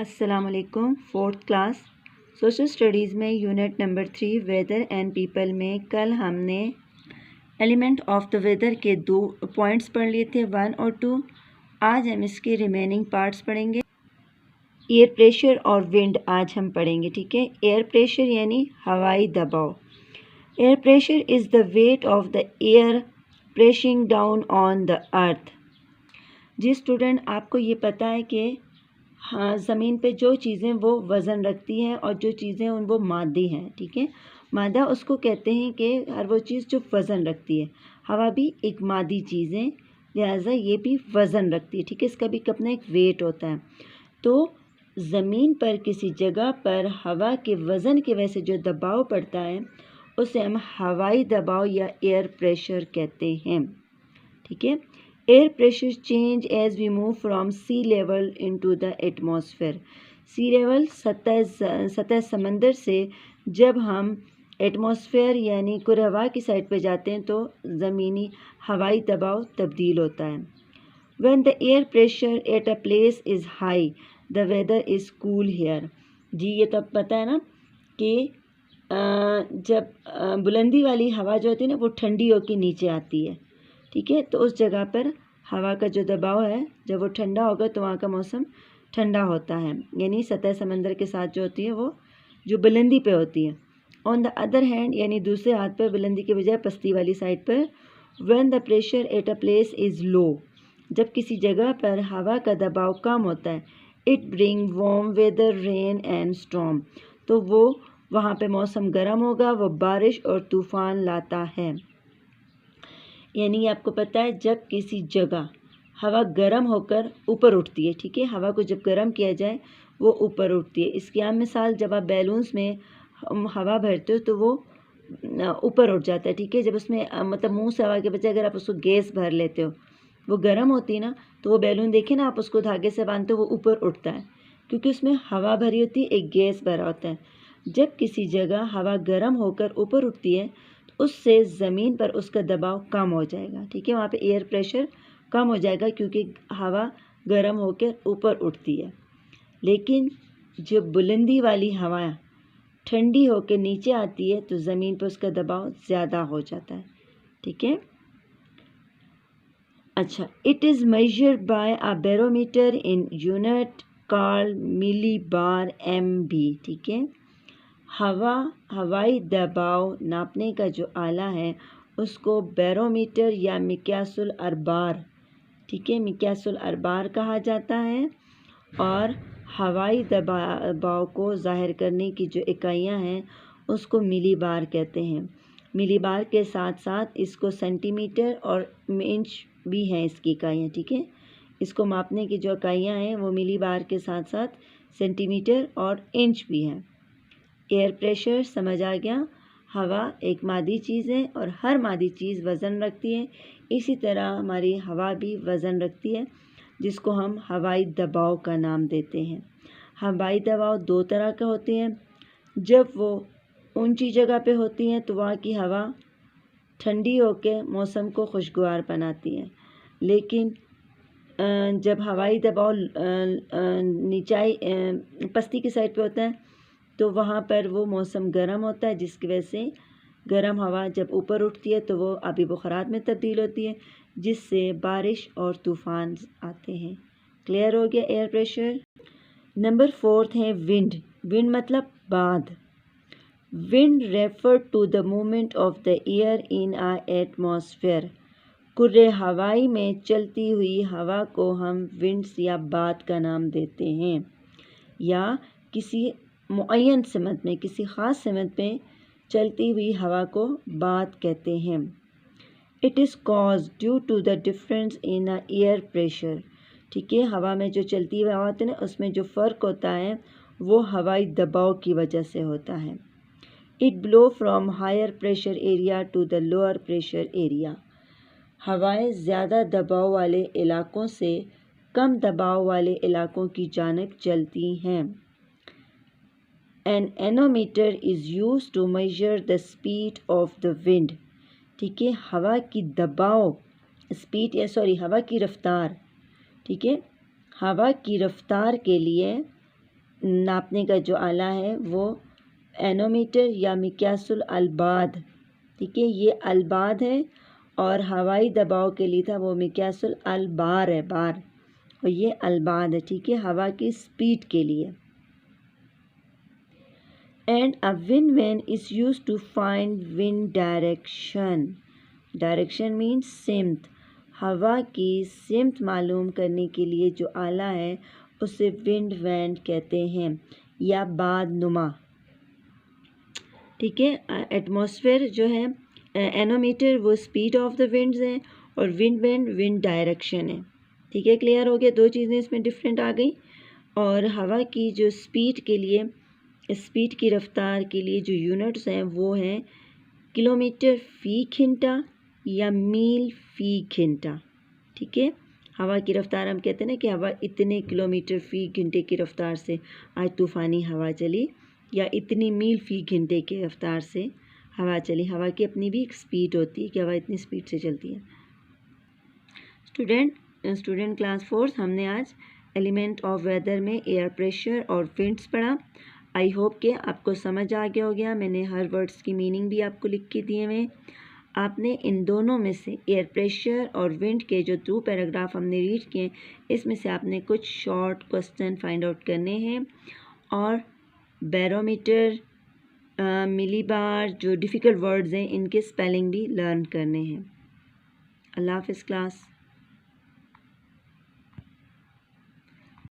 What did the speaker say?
अस्सलाम वालेकुम। Fourth class social studies में unit number 3 weather and people में कल हमने एलिमेंट ऑफ द वेदर के 2 पॉइंट्स पढ़ लिए थे, 1 और 2। आज हम इसके रिमेनिंग पार्ट्स पढ़ेंगे। एयर प्रेशर और विंड आज हम पढ़ेंगे, ठीक है। एयर प्रेशर यानी हवाई दबाव। Air pressure is the weight of the air pressing down on the earth. जी स्टूडेंट, आपको ये पता है कि हाँ, ज़मीन पे जो चीज़ें वो वज़न रखती हैं और जो चीज़ें उन वो मादी हैं, ठीक है। मादा उसको कहते हैं कि हर वो चीज़ जो वज़न रखती है। हवा भी एक मादी चीज़ है, लिहाजा ये भी वज़न रखती है, ठीक है। इसका भी अपना एक वेट होता है। तो ज़मीन पर किसी जगह पर हवा के वज़न की वजह से जो दबाव पड़ता है उसे हम हवाई दबाव या एयर प्रेशर कहते हैं, ठीक है। Air pressure change as we move from sea level into the atmosphere. Sea level सतह समंदर से जब हम एटमॉस्फेयर यानी कुरहवा की साइड पे जाते हैं तो ज़मीनी हवाई दबाव तब्दील होता है। When the air pressure at a place is high the weather is cool here. जी ये तब पता है ना कि जब बुलंदी वाली हवा जो होती है ना वो ठंडी होकर नीचे आती है, ठीक है। तो उस जगह पर हवा का जो दबाव है जब वो ठंडा होगा तो वहाँ का मौसम ठंडा होता है, यानी सतह समंदर के साथ जो होती है वो जो बुलंदी पे होती है। ऑन द अदर हैंड यानी दूसरे हाथ पर बुलंदी के बजाय पस्ती वाली साइड पर, when the pressure at a place is low, जब किसी जगह पर हवा का दबाव कम होता है, it bring warm weather rain and storm, तो वो वहाँ पे मौसम गर्म होगा, वो बारिश और तूफ़ान लाता है। यानी आपको पता है जब किसी जगह हवा गर्म होकर ऊपर उठती है, ठीक है। हवा को जब गर्म किया जाए वो ऊपर उठती है। इसकी आम मिसाल जब आप बैलून्स में हवा भरते हो तो वो ऊपर उठ जाता है, ठीक है। जब उसमें मतलब मुंह से हवा के बजाय अगर आप उसको गैस भर लेते हो, वो गर्म होती है ना, तो वो बैलून देखे ना आप उसको धागे से बांधते हो वो ऊपर उठता है क्योंकि उसमें हवा भरी होती है, एक गैस भरा होता है। जब किसी जगह हवा गर्म होकर ऊपर उठती है उससे ज़मीन पर उसका दबाव कम हो जाएगा, ठीक है। वहाँ पे एयर प्रेशर कम हो जाएगा क्योंकि हवा गर्म होकर ऊपर उठती है। लेकिन जब बुलंदी वाली हवा ठंडी होकर नीचे आती है तो ज़मीन पर उसका दबाव ज़्यादा हो जाता है, ठीक है। अच्छा, it is measured by a barometer in unit called millibar MB, ठीक है। हवाई दबाव नापने का जो आला है उसको बैरोमीटर या मिक्यासुल अरबार, ठीक है, मिक्यासुल अरबार कहा जाता है। और हवाई दबाव को ज़ाहिर करने की जो इकाइयाँ हैं उसको मिली बार कहते हैं। मिली बार के साथ साथ इसको सेंटीमीटर और इंच भी हैं इसकी इकाइयाँ, ठीक है। इसको मापने की जो इकाइयाँ हैं वो मिली बार के साथ साथ सेंटीमीटर और इंच भी हैं। एयर प्रेशर समझ आ गया। हवा एक मादी चीज़ है और हर मादी चीज़ वज़न रखती है, इसी तरह हमारी हवा भी वज़न रखती है जिसको हम हवाई दबाव का नाम देते हैं। हवाई दबाव 2 तरह के होते हैं। जब वो ऊंची जगह पे होती हैं तो वहाँ की हवा ठंडी होकर मौसम को खुशगवार बनाती है, लेकिन जब हवाई दबाव नीचाई पस्ती की साइड पे होता है तो वहाँ पर वो मौसम गर्म होता है, जिसकी वजह से गर्म हवा जब ऊपर उठती है तो वो आबी बुखारात में तब्दील होती है जिससे बारिश और तूफ़ान आते हैं। क्लियर हो गया एयर प्रेशर। नंबर 4 है विंड। विंड मतलब बाद। Wind refer to the movement of the air in a atmosphere. कुर्रे हवाई में चलती हुई हवा को हम विंड्स या बाद का नाम देते हैं, या किसी मुअय्यन सिमत में, किसी ख़ास सिमत में चलती हुई हवा को बाद कहते हैं। It is cause due to the difference in a air pressure, ठीक है। हवा में जो चलती हुई हवा होती है ना उसमें जो फ़र्क होता है वो हवाई दबाव की वजह से होता है। It blow from higher pressure area to the lower pressure area. हवाएं ज़्यादा दबाव वाले इलाकों से कम दबाव वाले इलाकों की जानिब चलती हैं। An anemometer is used to measure the speed of the wind, ठीक है। हवा की दबाव स्पीड या हवा की रफ्तार, ठीक है। हवा की रफ्तार के लिए नापने का जो आला है वो एनोमीटर या मिक्यासुल अलबाद, ठीक है, ये अलबाद है, और हवाई दबाव के लिए था वो मिक्यासुल अलबार है, बार, और ये अलबाद है, ठीक है, हवा की स्पीड के लिए। And a wind vane is use to find wind direction. Direction means सिमत, हवा की सिमत मालूम करने के लिए जो आला है उसे विंड वैन कहते हैं, या बाद नुमा, ठीक है। एटमॉस्फेयर जो है, एनोमीटर वो स्पीड ऑफ द विंड्स है, और विंड वैन विंड डायरेक्शन है, ठीक है। क्लियर हो गया, दो चीज़ें इसमें डिफरेंट आ गई। और हवा की जो स्पीड के लिए, स्पीड की रफ्तार के लिए जो यूनिट्स हैं वो हैं किलोमीटर फ़ी घंटा या मील फ़ी घंटा, ठीक है। हवा की रफ्तार हम कहते हैं ना कि हवा इतने किलोमीटर फ़ी घंटे की रफ्तार से आज तूफ़ानी हवा चली, या इतनी मील फ़ी घंटे की रफ्तार से हवा चली। हवा की अपनी भी एक स्पीड होती है कि हवा इतनी स्पीड से चलती है। स्टूडेंट क्लास 4 हमने आज एलिमेंट ऑफ वेदर में एयर प्रेशर और विंड्स पढ़ा। आई होप कि आपको समझ आ गया हो गया। मैंने हर वर्ड्स की मीनिंग भी आपको लिख के दिए हुए। आपने इन दोनों में से एयर प्रेशर और विंड के जो 2 पैराग्राफ हमने रीड किए, इसमें से आपने कुछ शॉर्ट क्वेश्चन फाइंड आउट करने हैं, और बैरोमीटर, मिलीबार, जो डिफ़िकल्ट वर्ड्स हैं इनके स्पेलिंग भी लर्न करने हैं। अल्लाह हाफ़िज़ क्लास।